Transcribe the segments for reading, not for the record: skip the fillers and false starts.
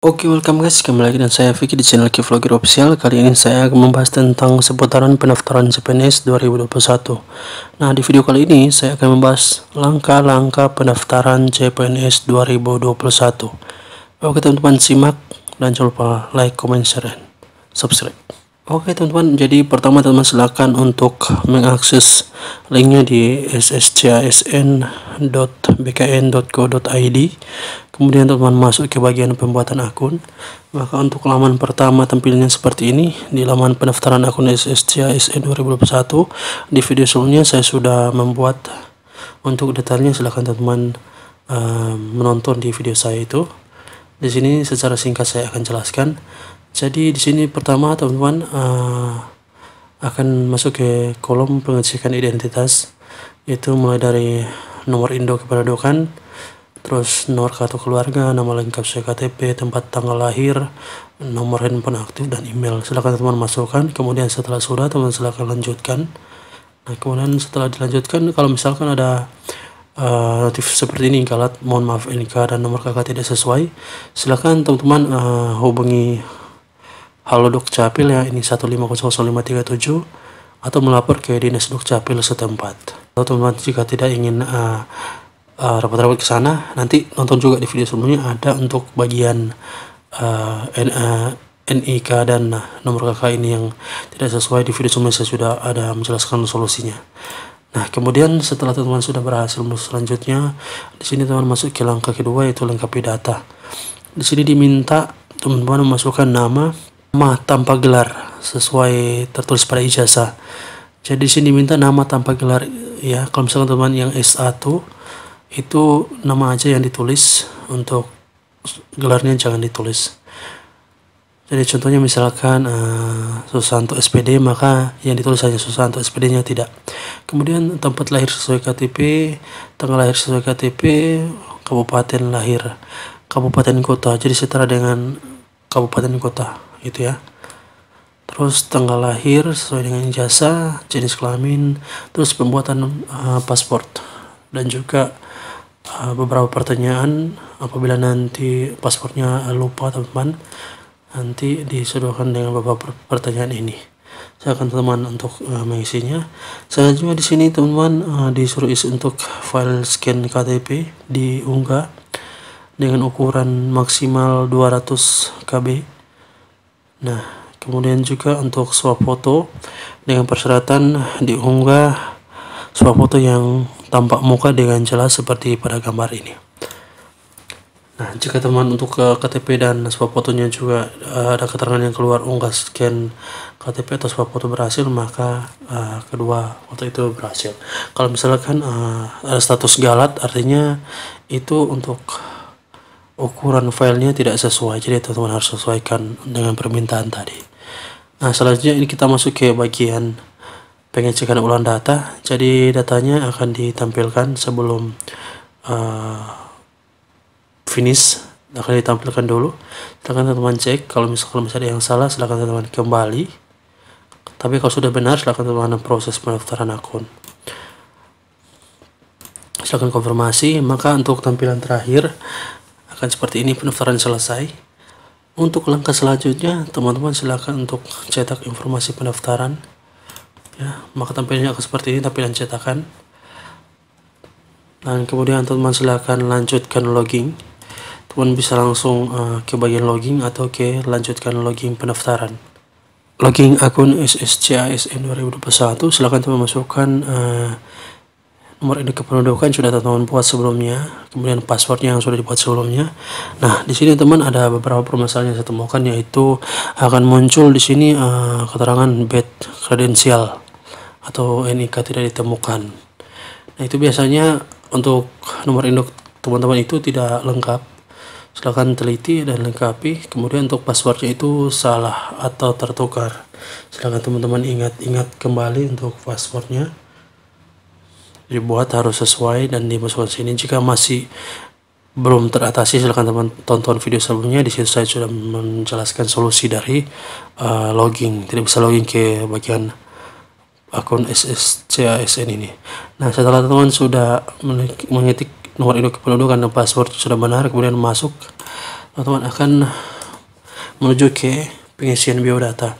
Oke, welcome guys, kembali lagi dengan saya Vicky di channel Vlogger Official. Kali ini saya akan membahas tentang seputaran pendaftaran CPNS 2021. Nah, di video kali ini saya akan membahas langkah-langkah pendaftaran CPNS 2021. Oke teman-teman, simak dan jangan lupa like, comment, share, dan subscribe. Oke teman-teman, jadi pertama teman-teman silakan untuk mengakses linknya di sscsn.bkn.go.id. Kemudian teman-teman masuk ke bagian pembuatan akun. Maka untuk laman pertama tampilnya seperti ini, di laman pendaftaran akun SSCASN 2021. Di video sebelumnya saya sudah membuat untuk detailnya, silahkan teman-teman menonton di video saya itu. Di sini secara singkat saya akan jelaskan. Jadi di sini pertama teman-teman akan masuk ke kolom pengecekan identitas, itu mulai dari nomor induk kependudukan, terus nomor kartu keluarga, nama lengkap sesuai KTP, tempat tanggal lahir, nomor handphone aktif, dan email. Silakan teman-teman masukkan. Kemudian setelah sudah, teman-teman silakan lanjutkan. Nah, kemudian setelah dilanjutkan, kalau misalkan ada notif seperti ini, kalau mohon maaf NIK dan nomor KK tidak sesuai, silakan teman-teman hubungi Halo Dukcapil ya, ini 1500537, atau melapor ke Dinas Dukcapil setempat. Atau teman-teman jika tidak ingin rapat-rapat ke sana, nanti nonton juga di video sebelumnya, ada untuk bagian NIK dan nomor KK ini yang tidak sesuai. Di video sebelumnya saya sudah ada menjelaskan solusinya. Nah, kemudian setelah teman-teman sudah berhasil selanjutnya, di sini teman-teman masuk ke langkah kedua, yaitu lengkapi data. Di sini diminta teman-teman memasukkan nama tanpa gelar sesuai tertulis pada ijazah. Jadi di sini diminta nama tanpa gelar ya. Kalau misalkan teman yang S1 itu nama aja yang ditulis, untuk gelarnya jangan ditulis. Jadi contohnya misalkan Susanto SPD, maka yang ditulis hanya Susanto, SPD-nya tidak. Kemudian tempat lahir sesuai KTP, tanggal lahir sesuai KTP, kabupaten lahir, kabupaten kota, jadi setara dengan kabupaten kota itu ya. Terus tanggal lahir sesuai dengan ijazah, jenis kelamin, terus pembuatan paspor, dan juga beberapa pertanyaan apabila nanti paspornya lupa teman-teman, nanti disodorkan dengan beberapa pertanyaan ini. Saya akan teman-teman untuk mengisinya. Selanjutnya di sini teman-teman disuruh isi untuk file scan KTP, diunggah dengan ukuran maksimal 200 KB. Nah, kemudian juga untuk swap foto dengan persyaratan diunggah swap foto yang tampak muka dengan jelas seperti pada gambar ini. Nah, jika teman untuk KTP dan swap fotonya juga ada keterangan yang keluar unggah scan KTP atau swap foto berhasil, maka kedua foto itu berhasil. Kalau misalkan ada status galat, artinya itu untuk ukuran filenya tidak sesuai, jadi teman-teman harus sesuaikan dengan permintaan tadi. Nah, selanjutnya ini kita masuk ke bagian pengecekan ulang data. Jadi datanya akan ditampilkan sebelum finish, akan ditampilkan dulu. Silakan teman-teman cek, kalau misalnya ada yang salah silakan teman-teman kembali, tapi kalau sudah benar silakan teman-teman proses pendaftaran akun, silakan konfirmasi. Maka untuk tampilan terakhir akan seperti ini, pendaftaran selesai. Untuk langkah selanjutnya teman-teman silakan untuk cetak informasi pendaftaran ya, maka tampilannya akan seperti ini, tampilan cetakan. Dan kemudian teman-teman silakan lanjutkan login. Teman bisa langsung ke bagian login atau ke lanjutkan login pendaftaran. Login akun SSCASN 2021, silakan teman masukkan nomor induk kependudukan sudah teman-teman buat sebelumnya, kemudian passwordnya yang sudah dibuat sebelumnya. Nah, di sini teman ada beberapa permasalahan yang saya temukan, yaitu akan muncul di sini keterangan bad kredensial atau NIK tidak ditemukan. Nah, itu biasanya untuk nomor induk teman-teman itu tidak lengkap. Silakan teliti dan lengkapi. Kemudian untuk passwordnya itu salah atau tertukar, silakan teman-teman ingat kembali untuk passwordnya, dibuat harus sesuai dan dimasukkan sini. Jika masih belum teratasi, silakan teman tonton video sebelumnya. Di situ saya sudah menjelaskan solusi dari login, tidak bisa login ke bagian akun SSCASN ini. Nah, setelah teman sudah mengetik nomor induk kependudukan dan password sudah benar, kemudian masuk, teman-teman akan menuju ke pengisian biodata.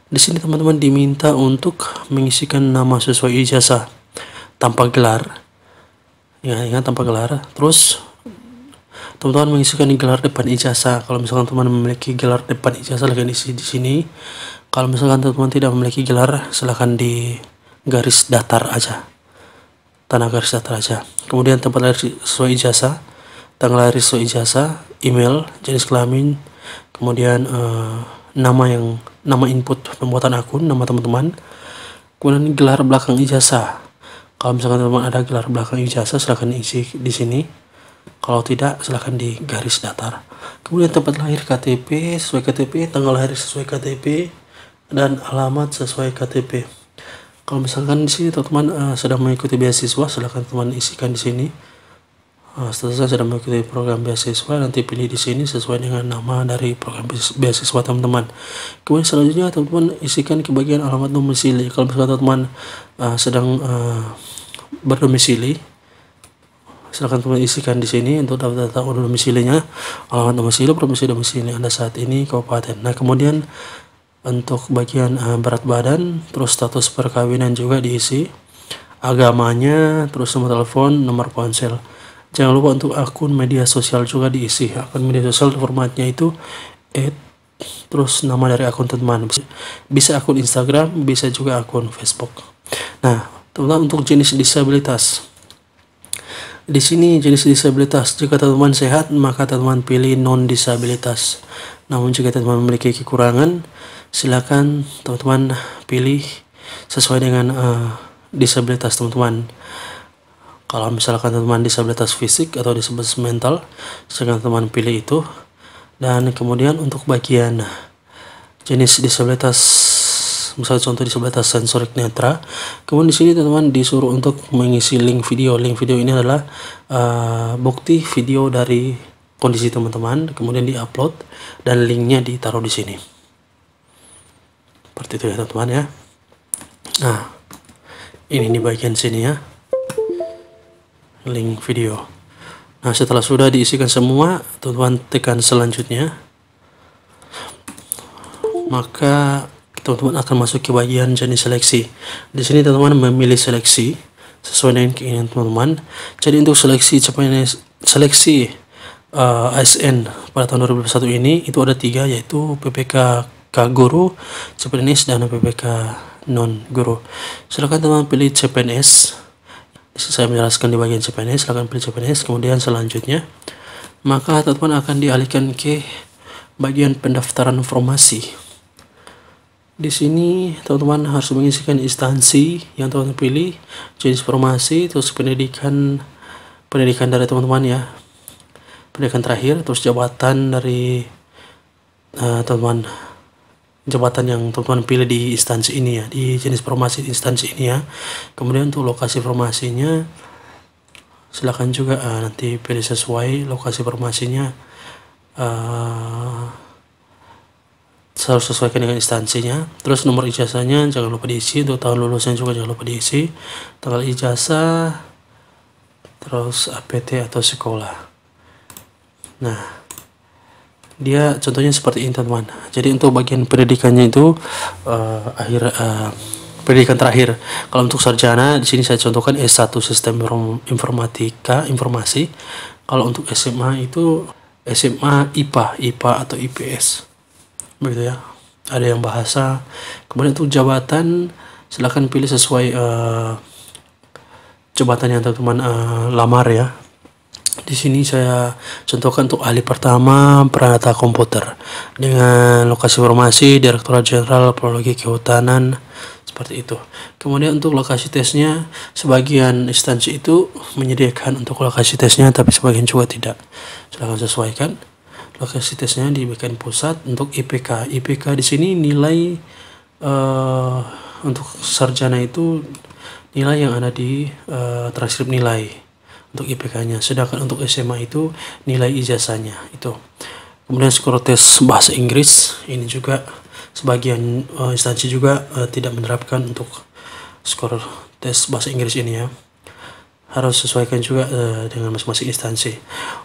Di sini teman-teman diminta untuk mengisikan nama sesuai ijazah tanpa gelar. Ya, ingat tanpa gelar. Terus teman-teman mengisikan gelar depan ijazah. Kalau misalkan teman memiliki gelar depan ijazah, silahkan isi di sini. Kalau misalkan teman-teman tidak memiliki gelar, silahkan di garis datar aja, tanda garis datar aja. Kemudian tempat lahir sesuai ijazah, tanggal lahir sesuai ijazah, email, jenis kelamin, kemudian nama input pembuatan akun, nama teman-teman, kemudian gelar belakang ijazah. Kalau misalkan teman-teman ada gelar belakang ijazah, silahkan isi di sini. Kalau tidak, silahkan di garis datar. Kemudian tempat lahir KTP sesuai KTP, tanggal lahir sesuai KTP, dan alamat sesuai KTP. Kalau misalkan di sini teman-teman sedang mengikuti beasiswa, silahkan teman isikan di sini. Statusnya sedang mengikuti program beasiswa, nanti pilih di sini sesuai dengan nama dari program beasiswa teman-teman. Kemudian selanjutnya teman-teman isikan ke bagian alamat domisili. Kalau misalkan teman-teman sedang berdomisili, silakan teman isikan di sini untuk data domisilinya, alamat domisili, provinsi domisili Anda saat ini, kabupaten. Nah, kemudian untuk bagian berat badan, terus status perkawinan juga diisi, agamanya, terus nomor telepon, nomor ponsel. Jangan lupa untuk akun media sosial juga diisi. Akun media sosial formatnya itu terus nama dari akun teman. Bisa akun Instagram, bisa juga akun Facebook. Nah, teman-teman untuk jenis disabilitas. Di sini jenis disabilitas, jika teman-teman sehat maka teman-teman pilih non disabilitas. Namun jika teman-teman memiliki kekurangan, silakan teman-teman pilih sesuai dengan disabilitas teman-teman. Kalau misalkan teman-teman disabilitas fisik atau disabilitas mental, silakan teman-teman pilih itu. Dan kemudian untuk bagian jenis disabilitas, misalnya contoh disabilitas sensorik netra, kemudian di sini teman-teman disuruh untuk mengisi link video. Link video ini adalah bukti video dari kondisi teman-teman, kemudian diupload dan linknya ditaruh di sini. Seperti itu ya teman-teman ya. Nah, ini di bagian sini ya, link video. Nah, setelah sudah diisikan semua, teman-teman tekan selanjutnya, maka teman-teman akan masuk ke bagian jenis seleksi. Di sini teman-teman memilih seleksi sesuai dengan keinginan teman-teman. Jadi untuk seleksi ASN pada tahun 2021 ini itu ada 3, yaitu PPK Guru, CPNS, dan PPK non guru. Silakan teman-teman pilih CPNS. Saya menjelaskan di bagian CPNS, silakan pilih CPNS. Kemudian selanjutnya maka teman-teman akan dialihkan ke bagian pendaftaran formasi. Di sini teman-teman harus mengisikan instansi yang teman-teman pilih, jenis formasi, terus pendidikan dari teman-teman ya, pendidikan terakhir, terus jabatan dari teman-teman, jabatan yang teman-teman pilih di instansi ini ya, di jenis formasi di instansi ini ya. Kemudian untuk lokasi formasinya, silakan juga nanti pilih sesuai lokasi formasinya, harus sesuaikan dengan instansinya. Terus nomor ijazahnya jangan lupa diisi, untuk tahun lulusnya juga jangan lupa diisi, tanggal ijazah, terus APT atau sekolah. Nah, dia contohnya seperti ini teman-teman. Jadi untuk bagian pendidikannya itu pendidikan terakhir. Kalau untuk sarjana di sini saya contohkan S1 Sistem Informatika Informasi. Kalau untuk SMA itu SMA IPA atau IPS. Begitu ya. Ada yang bahasa. Kemudian untuk jabatan silakan pilih sesuai jabatan yang teman-teman lamar ya. Di sini saya contohkan untuk ahli pertama peranata komputer dengan lokasi formasi Direktorat Jenderal Prologi Kehutanan, seperti itu. Kemudian untuk lokasi tesnya, sebagian instansi itu menyediakan untuk lokasi tesnya, tapi sebagian juga tidak. Silahkan sesuaikan lokasi tesnya di bagian pusat. Untuk IPK di sini nilai untuk sarjana itu nilai yang ada di transkrip nilai untuk IPK-nya, sedangkan untuk SMA itu nilai ijazahnya itu. Kemudian skor tes bahasa Inggris ini juga sebagian instansi juga tidak menerapkan untuk skor tes bahasa Inggris ini ya. harus sesuaikan juga dengan masing-masing instansi.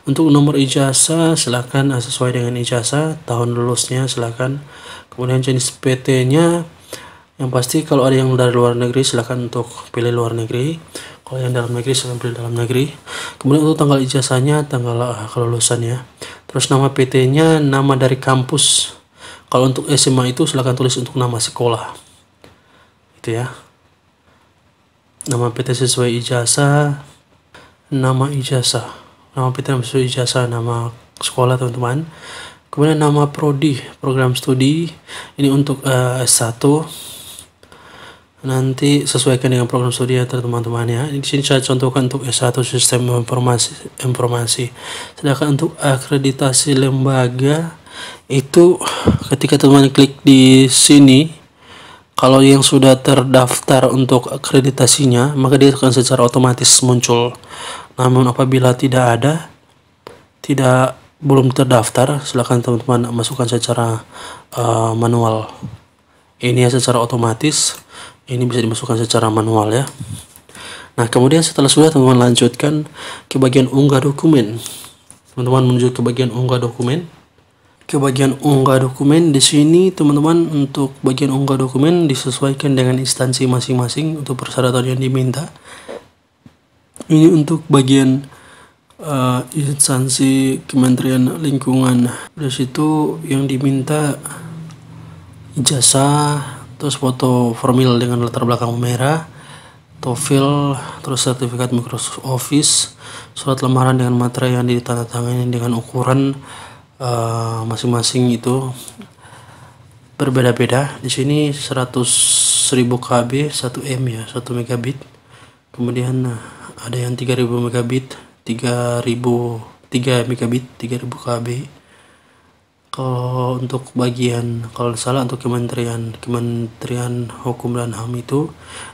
Untuk nomor ijazah silakan sesuai dengan ijazah, tahun lulusnya silakan. Kemudian jenis PT-nya, yang pasti kalau ada yang dari luar negeri silakan untuk pilih luar negeri. Kalau yang dalam negeri silakan pilih dalam negeri. Kemudian untuk tanggal ijazahnya, tanggal kelulusannya. Terus nama PT-nya nama dari kampus. Kalau untuk SMA itu silakan tulis untuk nama sekolah. Itu ya. Nama PT sesuai ijazah, nama ijazah, nama PT sesuai ijazah, nama sekolah teman-teman. Kemudian nama prodi, program studi, ini untuk S1. Nanti sesuaikan dengan program studi ya teman-teman ya. Di sini saya contohkan untuk S1 sistem informasi. Sedangkan untuk akreditasi lembaga itu ketika teman-teman klik di sini, kalau yang sudah terdaftar untuk akreditasinya, maka dia akan secara otomatis muncul. Namun apabila belum terdaftar, silakan teman-teman masukkan secara manual. Ini ya secara otomatis, ini bisa dimasukkan secara manual ya. Nah, kemudian setelah sudah teman-teman lanjutkan ke bagian unggah dokumen. Teman-teman menuju ke bagian unggah dokumen. Ke bagian unggah dokumen di sini teman-teman, untuk bagian unggah dokumen disesuaikan dengan instansi masing-masing untuk persyaratan yang diminta. Ini untuk bagian instansi Kementerian Lingkungan. Dari situ yang diminta ijazah, terus foto formil dengan latar belakang merah, TOEFL, terus sertifikat Microsoft Office, surat lamaran dengan materai yang ditandatangani dengan ukuran masing-masing itu berbeda-beda. Di sini 100.000 KB, 1 M ya, 1 megabit. Kemudian ada yang 3000 megabit, 3 megabit, 3000 KB. Kalau untuk bagian, kalau salah untuk Kementerian Hukum dan HAM itu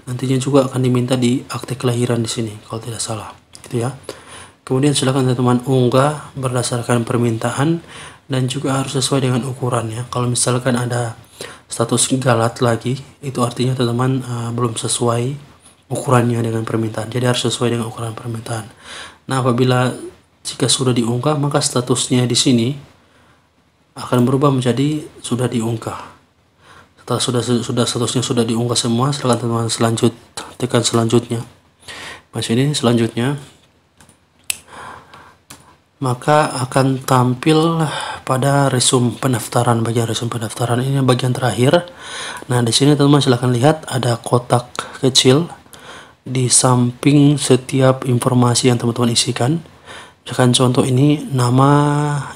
nantinya juga akan diminta di akte kelahiran di sini kalau tidak salah, gitu ya. Kemudian silakan teman-teman unggah berdasarkan permintaan dan juga harus sesuai dengan ukurannya. Kalau misalkan ada status galat lagi, itu artinya teman-teman belum sesuai ukurannya dengan permintaan. Jadi harus sesuai dengan ukuran permintaan. Nah, apabila jika sudah diunggah, maka statusnya di sini akan berubah menjadi sudah diunggah. Setelah sudah statusnya sudah diunggah semua, silakan teman-teman tekan selanjutnya. Masih ini selanjutnya. Maka akan tampil pada resume pendaftaran. Bagian resume pendaftaran ini bagian terakhir. Nah, di sini teman-teman silahkan lihat ada kotak kecil di samping setiap informasi yang teman-teman isikan. Misalkan contoh ini nama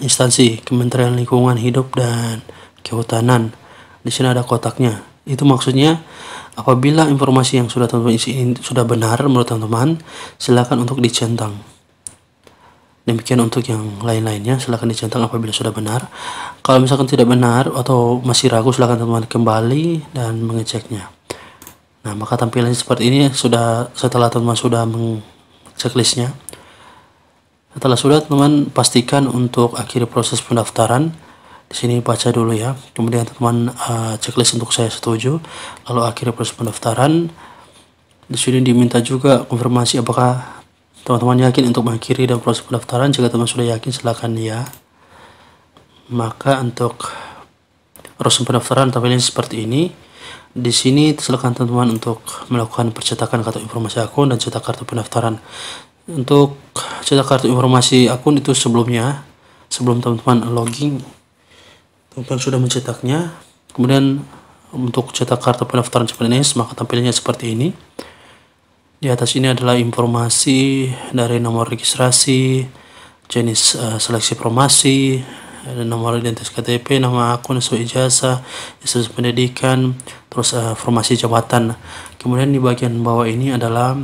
instansi Kementerian Lingkungan Hidup dan Kehutanan. Di sini ada kotaknya. Itu maksudnya apabila informasi yang sudah teman-teman isi ini sudah benar menurut teman-teman, silakan untuk dicentang. Demikian untuk yang lain-lainnya, silahkan dicentang apabila sudah benar. Kalau misalkan tidak benar atau masih ragu, silahkan teman-teman kembali dan mengeceknya. Nah, maka tampilannya seperti ini setelah teman-teman sudah checklistnya. Setelah sudah, teman-teman pastikan untuk akhiri proses pendaftaran. Di sini baca dulu ya. Kemudian teman-teman checklist untuk saya setuju. Lalu akhiri proses pendaftaran. Di sini diminta juga konfirmasi apakah teman-teman yakin untuk mengakhiri dan proses pendaftaran. Jika teman sudah yakin, silakan ya. Maka untuk proses pendaftaran tampilnya seperti ini. Di sini silakan teman-teman untuk melakukan percetakan kartu informasi akun dan cetak kartu pendaftaran. Untuk cetak kartu informasi akun itu sebelum teman-teman login, teman-teman sudah mencetaknya. Kemudian untuk cetak kartu pendaftaran CPNS, maka tampilnya seperti ini. Di atas ini adalah informasi dari nomor registrasi, jenis seleksi promosi, nomor identitas KTP, nama akun sesuai ijazah, status pendidikan, terus informasi jabatan. Kemudian di bagian bawah ini adalah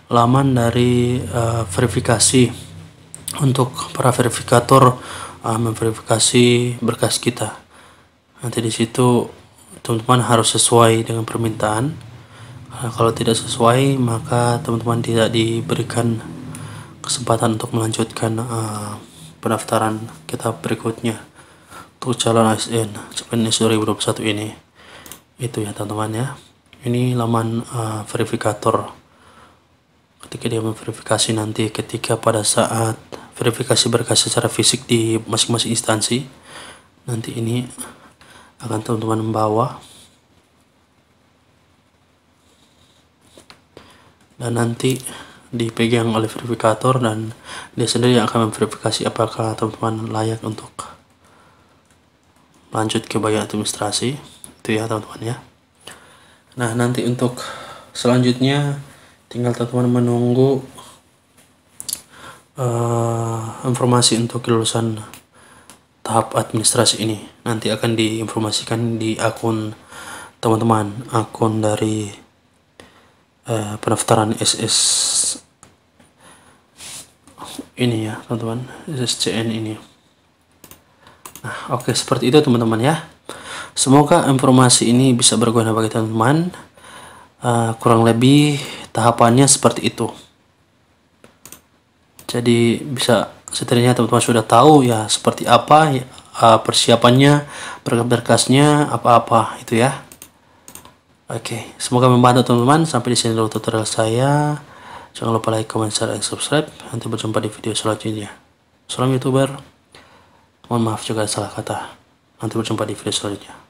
laman dari verifikasi untuk para verifikator memverifikasi berkas kita. Nanti di situ teman-teman harus sesuai dengan permintaan. Kalau tidak sesuai, maka teman-teman tidak diberikan kesempatan untuk melanjutkan pendaftaran kita berikutnya untuk calon ASN CPNS 2021 ini. Itu ya teman-teman ya. Ini laman verifikator ketika dia memverifikasi nanti, ketika pada saat verifikasi berkas secara fisik di masing-masing instansi, nanti ini akan teman-teman membawa dan nanti dipegang oleh verifikator, dan dia sendiri yang akan memverifikasi apakah teman-teman layak untuk lanjut ke bagian administrasi. Itu ya teman-teman ya. Nah, nanti untuk selanjutnya tinggal teman-teman menunggu informasi untuk kelulusan tahap administrasi ini. Nanti akan diinformasikan di akun teman-teman, akun dari pendaftaran SS ini ya teman-teman, SSCN ini. Nah, oke, seperti itu teman-teman ya. Semoga informasi ini bisa berguna bagi teman-teman. Kurang lebih tahapannya seperti itu. Jadi bisa setidaknya teman-teman sudah tahu ya seperti apa ya, persiapannya, berkas-berkasnya, apa-apa itu ya. Oke, semoga membantu teman-teman. Sampai di sini dulu tutorial saya. Jangan lupa like, comment, share, dan subscribe. Nanti berjumpa di video selanjutnya. Salam YouTuber. Mohon maaf juga salah kata. Nanti berjumpa di video selanjutnya.